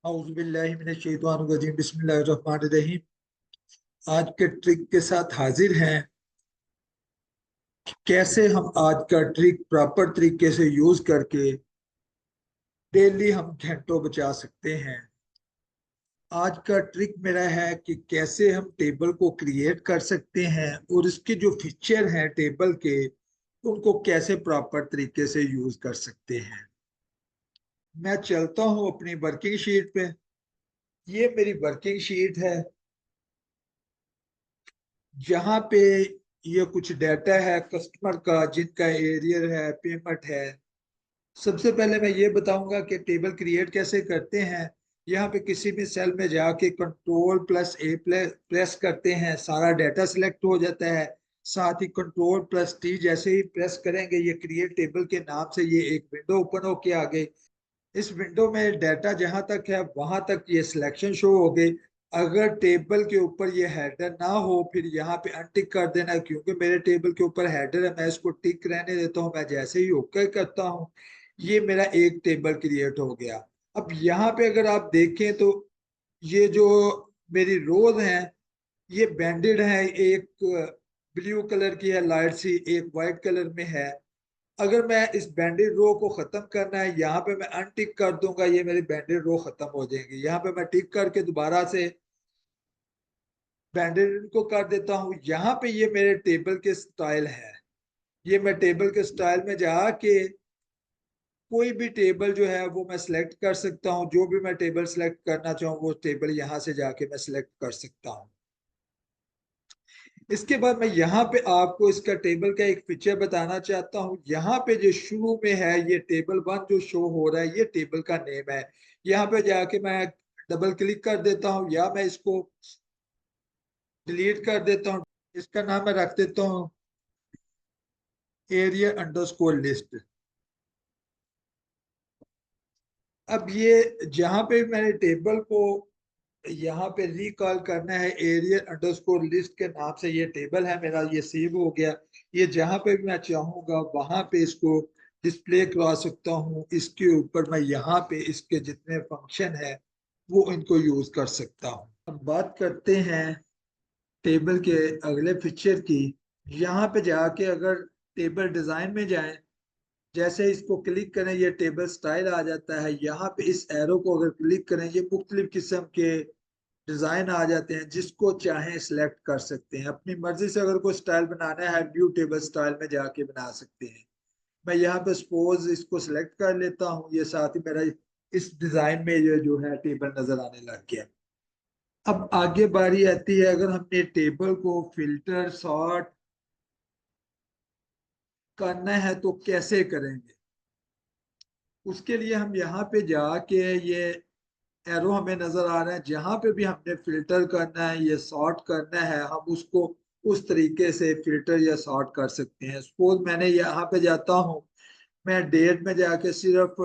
औज़ुबिल्लाहि बिस्मिल्लाहिर्रहमानिर्रहीम। आज के ट्रिक के साथ हाजिर हैं। कैसे हम आज का ट्रिक प्रॉपर तरीके से यूज करके डेली हम घंटों बचा सकते हैं। आज का ट्रिक मेरा है कि कैसे हम टेबल को क्रिएट कर सकते हैं और इसके जो फीचर हैं टेबल के उनको कैसे प्रॉपर तरीके से यूज कर सकते हैं। मैं चलता हूं अपनी वर्किंग शीट पे। ये मेरी वर्किंग शीट है जहाँ पे ये कुछ डाटा है कस्टमर का, जिनका एरियर है, पेमेंट है। सबसे पहले मैं ये बताऊंगा कि टेबल क्रिएट कैसे करते हैं। यहाँ पे किसी भी सेल में जाके कंट्रोल+A प्रेस करते हैं, सारा डाटा सिलेक्ट हो जाता है। साथ ही कंट्रोल+T जैसे ही प्रेस करेंगे ये क्रिएट टेबल के नाम से ये एक विंडो ओपन होके आ गई। इस विंडो में डाटा जहां तक है वहां तक ये सिलेक्शन शो हो गई। अगर टेबल के ऊपर ये हेडर ना हो फिर यहाँ पे अनटिक कर देना, क्योंकि मेरे टेबल के ऊपर हेडर है मैं इसको टिक रहने देता हूँ। मैं जैसे ही ओके करता हूँ ये मेरा एक टेबल क्रिएट हो गया। अब यहाँ पे अगर आप देखें तो ये जो मेरी रोज हैं ये बैंडेड है। एक ब्लू कलर की है लाइट सी, एक वाइट कलर में है। अगर मैं इस बैंडेड रो को खत्म करना है यहाँ पे मैं अनटिक कर दूंगा, ये मेरी बैंडेड रो खत्म हो जाएगी। यहाँ पे मैं टिक करके दोबारा से बैंडेड को कर देता हूँ। यहाँ पे ये मेरे टेबल के स्टाइल है। ये मैं टेबल के स्टाइल में जाके कोई भी टेबल जो है वो मैं सिलेक्ट कर सकता हूँ। जो भी मैं टेबल सिलेक्ट करना चाहूँ वो टेबल यहाँ से जाके मैं सिलेक्ट कर सकता हूँ। इसके बाद मैं यहाँ पे आपको इसका टेबल का एक फीचर बताना चाहता हूँ। यहाँ पे जो शुरू में है ये टेबल 1 जो शो हो रहा है ये टेबल का नेम है। यहाँ पे जाके मैं डबल क्लिक कर देता हूँ या मैं इसको डिलीट कर देता हूँ। इसका नाम मैं रख देता हूँ एरिया_लिस्ट। अब ये जहाँ पे मैंने टेबल को यहाँ पे रिकॉल करना है एरिया_लिस्ट के नाम से, ये टेबल है मेरा, ये सेव हो गया। ये जहाँ पे भी मैं चाहूंगा वहां पे इसको डिस्प्ले करवा सकता हूँ। इसके ऊपर मैं यहाँ पे इसके जितने फंक्शन है वो इनको यूज कर सकता हूँ। अब बात करते हैं टेबल के अगले फीचर की। यहाँ पे जाके अगर टेबल डिजाइन में जाएं, जैसे इसको क्लिक करें ये टेबल स्टाइल आ जाता है। यहाँ पे इस एरो को अगर क्लिक करें ये मुख्तलिफ किस्म के डिजाइन आ जाते हैं, जिसको चाहें सिलेक्ट कर सकते हैं। अपनी मर्जी से अगर कोई स्टाइल बनाना है व्यू टेबल स्टाइल में जाके बना सकते हैं। मैं यहाँ पे सपोज इसको सिलेक्ट कर लेता हूँ। ये साथ ही मेरा इस डिजाइन में ये जो है टेबल नजर आने लग गया। अब आगे बारी आती है अगर हमने टेबल को फिल्टर सॉर्ट करना है तो कैसे करेंगे। उसके लिए हम यहाँ पे जाके ये एरो हमें नजर आ रहा है, जहां पे भी हमने फिल्टर करना है ये सॉर्ट करना है हम उसको उस तरीके से फिल्टर या सॉर्ट कर सकते हैं। सपोज मैंने यहाँ पे जाता हूँ, मैं डेट में जाके सिर्फ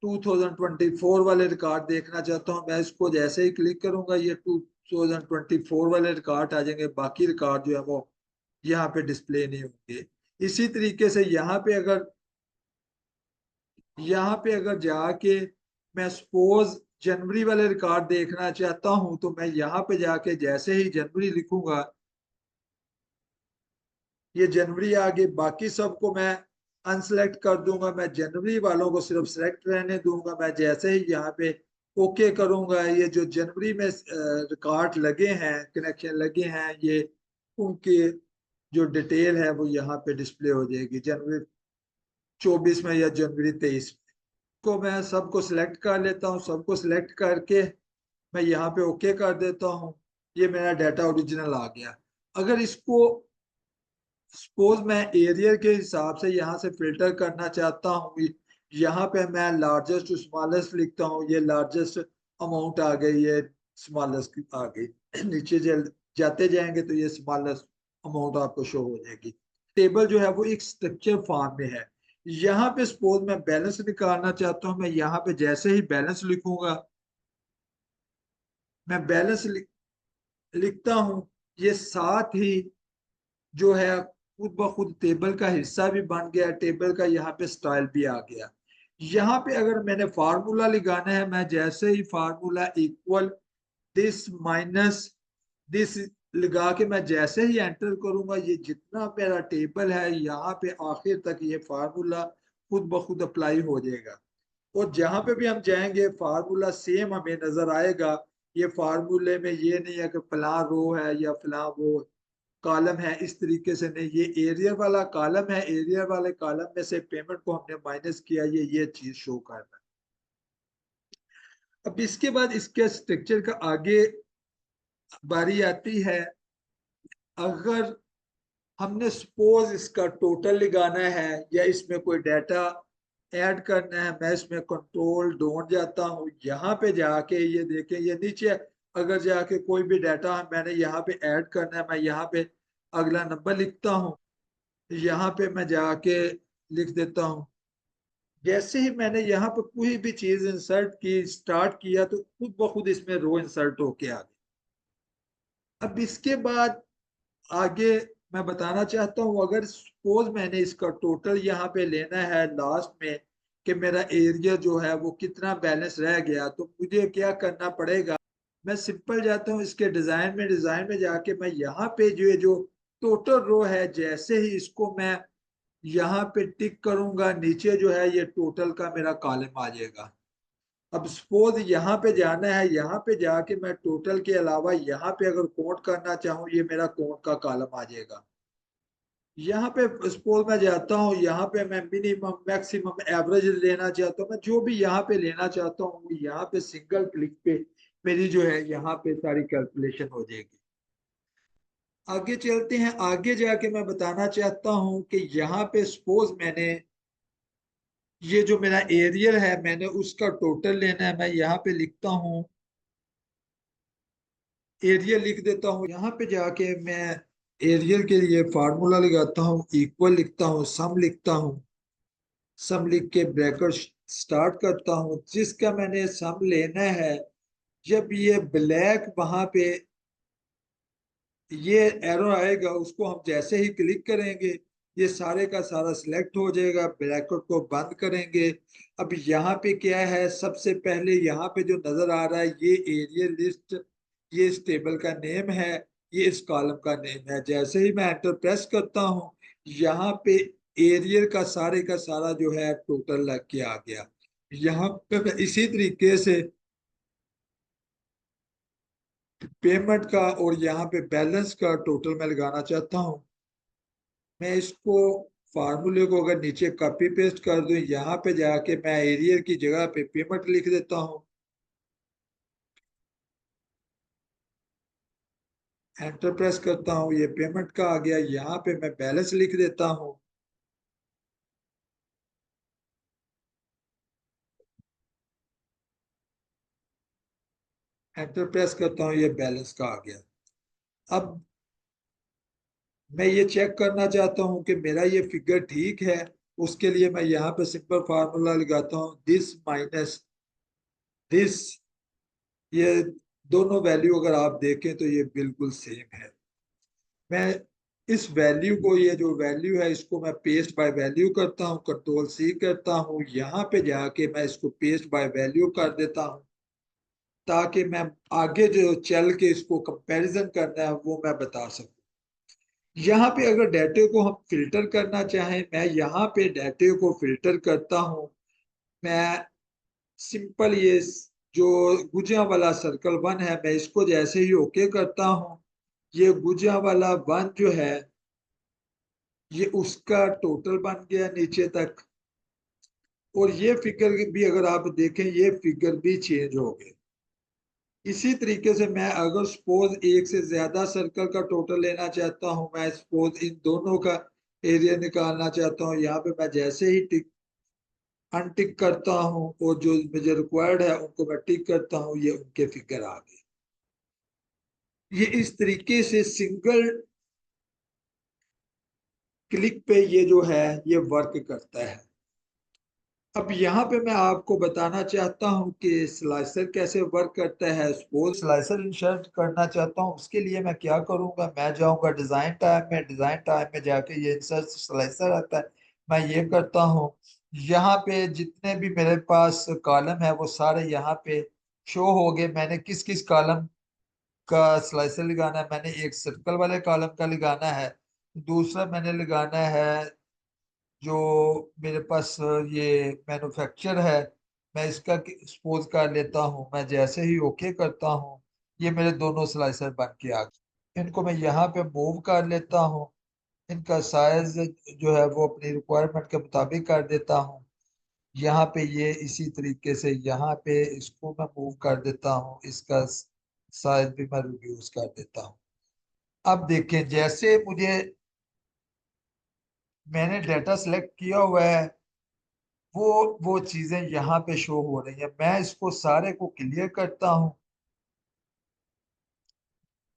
2024 वाले रिकॉर्ड देखना चाहता हूँ। मैं इसको जैसे ही क्लिक करूंगा ये 2024 वाले रिकॉर्ड आ जाएंगे, बाकी रिकॉर्ड जो है वो यहाँ पे डिस्प्ले नहीं होंगे। इसी तरीके से यहाँ पे अगर जाके मैं सपोज जनवरी वाले रिकॉर्ड देखना चाहता हूं तो मैं यहाँ पे जाके जैसे ही जनवरी लिखूंगा ये जनवरी आ गई। बाकी सबको मैं अनसेलेक्ट कर दूंगा, मैं जनवरी वालों को सिर्फ सेलेक्ट रहने दूंगा। मैं जैसे ही यहाँ पे ओके करूंगा ये जो जनवरी में रिकॉर्ड लगे हैं, कनेक्शन लगे हैं, ये उनके जो डिटेल है वो यहाँ पे डिस्प्ले हो जाएगी जनवरी 24 में या जनवरी 23 में। को मैं सबको सिलेक्ट कर लेता हूँ। सबको सिलेक्ट करके मैं यहाँ पे ओके कर देता हूँ। ये मेरा डाटा ओरिजिनल आ गया। अगर इसको सपोज मैं एरिया के हिसाब से यहाँ से फिल्टर करना चाहता हूँ, यहाँ पे मैं लार्जेस्ट टू स्मॉलेस्ट लिखता हूँ, ये लार्जेस्ट अमाउंट आ गई, ये स्मॉलेस्ट आ गई। नीचे जाते जाएंगे तो ये स्मॉलेस्ट अमाउंट आपको शो हो जाएगी। टेबल जो है वो एक स्ट्रक्चर फॉर्म में है। यहाँ पे सपोज मैं बैलेंस निकालना चाहता हूँ, मैं यहाँ पे जैसे ही बैलेंस लिखूंगा, मैं बैलेंस लिखता हूँ, ये साथ ही जो है खुद ब खुद टेबल का हिस्सा भी बन गया, टेबल का यहाँ पे स्टाइल भी आ गया। यहाँ पे अगर मैंने फार्मूला लगाना है, मैं जैसे ही formula equal this minus this लगा के मैं जैसे ही एंटर करूंगा, ये जितना मेरा टेबल है यहाँ पे आखिर तक ये फार्मूला खुद ब खुद अप्लाई हो जाएगा। और जहां पे भी हम जाएंगे फार्मूला सेम हमें नजर आएगा। ये फार्मूले में ये नहीं है कि फलां रो है या फलां वो कॉलम है, इस तरीके से नहीं। ये एरिया वाला कॉलम है, एरिया वाले कॉलम में से पेमेंट को हमने माइनस किया, ये चीज शो कर रहा है। अब इसके बाद इसके स्ट्रक्चर का आगे बारी आती है। अगर हमने सपोज इसका टोटल लगाना है या इसमें कोई डाटा ऐड करना है, मैं इसमें कंट्रोल डोंट जाता हूँ, यहाँ पे जाके ये देखें, ये नीचे अगर जाके कोई भी डाटा मैंने यहाँ पे ऐड करना है, मैं यहाँ पे अगला नंबर लिखता हूँ, यहाँ पे मैं जाके लिख देता हूँ। जैसे ही मैंने यहाँ पे कोई भी चीज इंसर्ट की स्टार्ट किया तो खुद ब खुद इसमें रो इंसर्ट होके आ गई। अब इसके बाद आगे मैं बताना चाहता हूँ, अगर सपोज मैंने इसका टोटल यहाँ पे लेना है लास्ट में कि मेरा एरिया जो है वो कितना बैलेंस रह गया, तो मुझे क्या करना पड़ेगा। मैं सिंपल जाता हूँ इसके डिजाइन में जाके मैं यहाँ पे जो है जो टोटल रो है, जैसे ही इसको मैं यहाँ पे टिक करूंगा, नीचे जो है ये टोटल का मेरा कॉलम आ जाएगा। अब सपोज यहाँ पे जाना है, यहाँ पे जाके मैं टोटल के अलावा यहाँ पे अगर काउंट करना चाहूँ, ये मेरा काउंट का कॉलम आ जाएगा। यहाँ पे सपोज मैं जाता हूँ, यहाँ पे मैं मिनिमम मैक्सिमम एवरेज लेना चाहता हूँ, मैं जो भी यहाँ पे लेना चाहता हूँ यहाँ पे सिंगल क्लिक पे मेरी जो है यहाँ पे सारी कैलकुलेशन हो जाएगी। आगे चलते हैं, आगे जाके मैं बताना चाहता हूँ कि यहाँ पे सपोज मैंने ये जो मेरा एरियल है मैंने उसका टोटल लेना है, मैं यहाँ पे लिखता हूँ एरियल लिख देता हूँ। यहाँ पे जाके मैं एरियल के लिए फार्मूला लगाता हूँ, इक्वल लिखता हूँ, सम लिखता हूँ, सम लिख के ब्रैकेट स्टार्ट करता हूँ जिसका मैंने सम लेना है। जब ये ब्लैक वहां पे ये एरो आएगा, उसको हम जैसे ही क्लिक करेंगे ये सारे का सारा सिलेक्ट हो जाएगा, ब्रैकेट को बंद करेंगे। अब यहाँ पे क्या है, सबसे पहले यहाँ पे जो नजर आ रहा है ये एरिया लिस्ट, ये इस टेबल का नेम है, ये इस कॉलम का नेम है। जैसे ही मैं एंटर प्रेस करता हूँ यहाँ पे एरियल का सारा जो है टोटल लग के आ गया। यहाँ पे मैं इसी तरीके से पेमेंट का और यहाँ पे बैलेंस का टोटल मैं लगाना चाहता हूँ। मैं इसको फार्मूले को अगर नीचे कॉपी पेस्ट कर दूं, यहाँ पे जाके मैं एरियर की जगह पे पेमेंट लिख देता हूँ, एंटर प्रेस करता हूँ, ये पेमेंट का आ गया। यहाँ पे मैं बैलेंस लिख देता हूँ, एंटर प्रेस करता हूँ, ये बैलेंस का आ गया। अब मैं ये चेक करना चाहता हूँ कि मेरा ये फिगर ठीक है, उसके लिए मैं यहाँ पे सिंपल फार्मूला लगाता हूँ, दिस माइनस दिस। ये दोनों वैल्यू अगर आप देखें तो ये बिल्कुल सेम है। मैं इस वैल्यू को, ये जो वैल्यू है इसको मैं पेस्ट बाय वैल्यू करता हूँ, कंट्रोल सी करता हूँ, यहाँ पे जाके मैं इसको पेस्ट बाय वैल्यू कर देता हूँ ताकि मैं आगे जो चल के इसको कंपैरिजन करना है वो मैं बता सकूँ। यहाँ पे अगर डाटे को हम फिल्टर करना चाहें, मैं यहाँ पे डाटे को फिल्टर करता हूँ। मैं सिंपल ये जो गुजा वाला सर्कल वन है, मैं इसको जैसे ही ओके करता हूँ, ये गुजा वाला वन जो है ये उसका टोटल बन गया नीचे तक। और ये फिगर भी अगर आप देखें ये फिगर भी चेंज हो गए। इसी तरीके से मैं अगर सपोज एक से ज्यादा सर्कल का टोटल लेना चाहता हूं, मैं सपोज इन दोनों का एरिया निकालना चाहता हूं, यहाँ पे मैं जैसे ही टिक अनटिक करता हूं और जो मुझे रिक्वायर्ड है उनको मैं टिक करता हूं, ये उनके फिगर आ गए। ये इस तरीके से सिंगल क्लिक पे ये जो है ये वर्क करता है। अब यहाँ पे मैं आपको बताना चाहता हूँ कि स्लाइसर कैसे वर्क करता है। सपोज स्लाइसर इंसर्ट करना चाहता हूँ, उसके लिए मैं क्या करूँगा, मैं जाऊँगा डिजाइन टाइप में, डिजाइन टाइप में जाके ये इंसर्ट स्लाइसर आता है, मैं ये करता हूँ। यहाँ पे जितने भी मेरे पास कॉलम है वो सारे यहाँ पे शो हो गए। मैंने किस किस कॉलम का स्लाइसर लगाना है, मैंने एक सर्कल वाले कॉलम का लगाना है, दूसरा मैंने लगाना है जो मेरे पास ये मैन्युफैक्चर है, मैं इसका सपोज कर लेता हूँ। मैं जैसे ही ओके करता हूँ ये मेरे दोनों स्लाइसर बन के आ गए। इनको मैं यहाँ पे मूव कर लेता हूँ, इनका साइज जो है वो अपनी रिक्वायरमेंट के मुताबिक कर देता हूँ। यहाँ पे ये इसी तरीके से यहाँ पे इसको मैं मूव कर देता हूँ, इसका साइज भी मैं रिड्यूस कर देता हूँ। अब देखें जैसे मुझे मैंने डाटा सेलेक्ट किया हुआ है वो चीजें यहाँ पे शो हो रही है। मैं इसको सारे को क्लियर करता हूँ,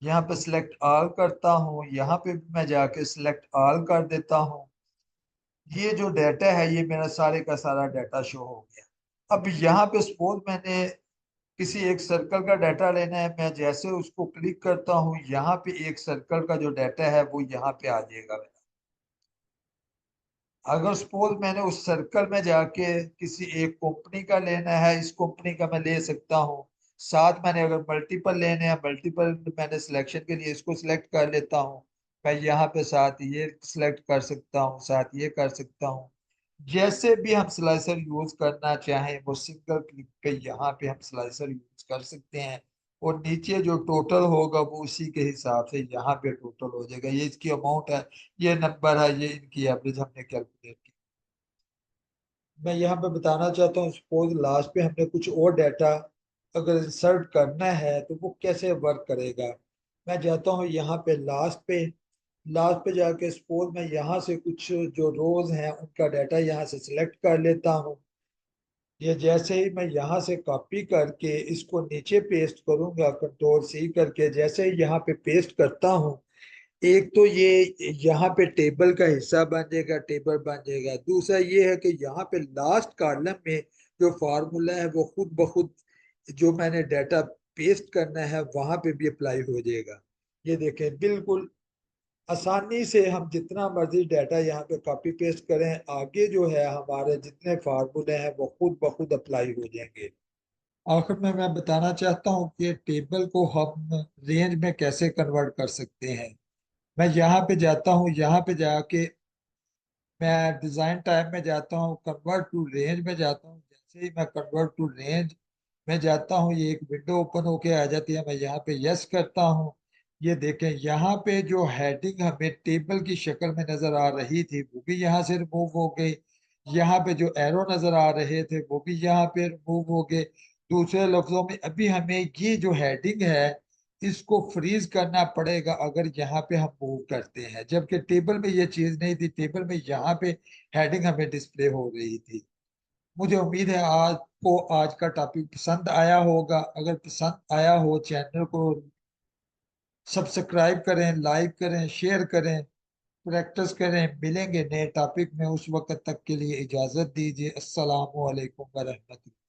यहाँ पे सिलेक्ट ऑल करता हूँ, यहाँ पे भी मैं जाके सिलेक्ट ऑल कर देता हूँ। ये जो डाटा है ये मेरा सारे का सारा डाटा शो हो गया। अब यहाँ पे सपोज मैंने किसी एक सर्कल का डाटा लेना है, मैं जैसे उसको क्लिक करता हूँ यहाँ पे एक सर्कल का जो डाटा है वो यहाँ पे आ जाएगा मेरा। अगर सपोज मैंने उस सर्कल में जाके किसी एक कंपनी का लेना है, इस कंपनी का मैं ले सकता हूँ। साथ मैंने अगर मल्टीपल लेने हैं, मल्टीपल मैंने सिलेक्शन के लिए इसको सिलेक्ट कर लेता हूँ। मैं यहाँ पे साथ ये सिलेक्ट कर सकता हूँ, साथ ये कर सकता हूँ। जैसे भी हम स्लाइसर यूज करना चाहें वो सिंगल क्लिक पे यहाँ पे हम स्लाइसर यूज कर सकते हैं। और नीचे जो टोटल होगा वो उसी के हिसाब से यहाँ पे टोटल हो जाएगा। ये इसकी अमाउंट है, ये नंबर है, ये इनकी एवरेज हमने कैलकुलेट की। मैं यहाँ पे बताना चाहता हूँ सपोज लास्ट पे हमने कुछ और डाटा अगर इंसर्ट करना है तो वो कैसे वर्क करेगा। मैं जाता हूँ यहाँ पे लास्ट पे जाके सपोज मैं यहाँ से कुछ जो रोज हैं उनका डाटा यहाँ से सिलेक्ट कर लेता हूँ। ये जैसे ही मैं यहाँ से कॉपी करके इसको नीचे पेस्ट करूंगा कंट्रोल सी करके, जैसे ही यहाँ पे पेस्ट करता हूँ एक तो ये यहाँ पे टेबल का हिस्सा बन जाएगा, टेबल बन जाएगा। दूसरा ये है कि यहाँ पे लास्ट कॉलम में जो फार्मूला है वो खुद ब खुद जो मैंने डाटा पेस्ट करना है वहां पे भी अप्लाई हो जाएगा। ये देखें बिल्कुल आसानी से हम जितना मर्जी डाटा यहाँ पे कॉपी पेस्ट करें, आगे जो है हमारे जितने फार्मूले हैं वो खुद ब खुद अप्लाई हो जाएंगे। आखिर में मैं बताना चाहता हूँ कि टेबल को हम रेंज में कैसे कन्वर्ट कर सकते हैं। मैं यहाँ पे जाता हूँ, यहाँ पे जाके मैं डिजाइन टाइप में जाता हूँ, कन्वर्ट टू रेंज में जाता हूँ। जैसे ही मैं कन्वर्ट टू रेंज में जाता हूँ ये एक विंडो ओपन होके आ जाती है। मैं यहाँ पे यस करता हूँ। ये देखें यहाँ पे जो हेडिंग हमें टेबल की शक्ल में नजर आ रही थी वो भी यहाँ से रिमूव हो गई। यहाँ पे जो एरो नजर आ रहे थे वो भी यहाँ पे रिमूव हो गए। दूसरे लफ्जों में अभी हमें ये जो हेडिंग है इसको फ्रीज करना पड़ेगा अगर यहाँ पे हम मूव करते हैं, जबकि टेबल में ये चीज नहीं थी। टेबल में यहाँ पे हेडिंग हमें डिस्प्ले हो रही थी। मुझे उम्मीद है आपको आज का टॉपिक पसंद आया होगा। अगर पसंद आया हो चैनल को सब्सक्राइब करें, लाइक करें, शेयर करें, प्रैक्टिस करें। मिलेंगे नए टॉपिक में, उस वक्त तक के लिए इजाजत दीजिए। अस्सलाम वालेकुम वरहमतुल्लाह।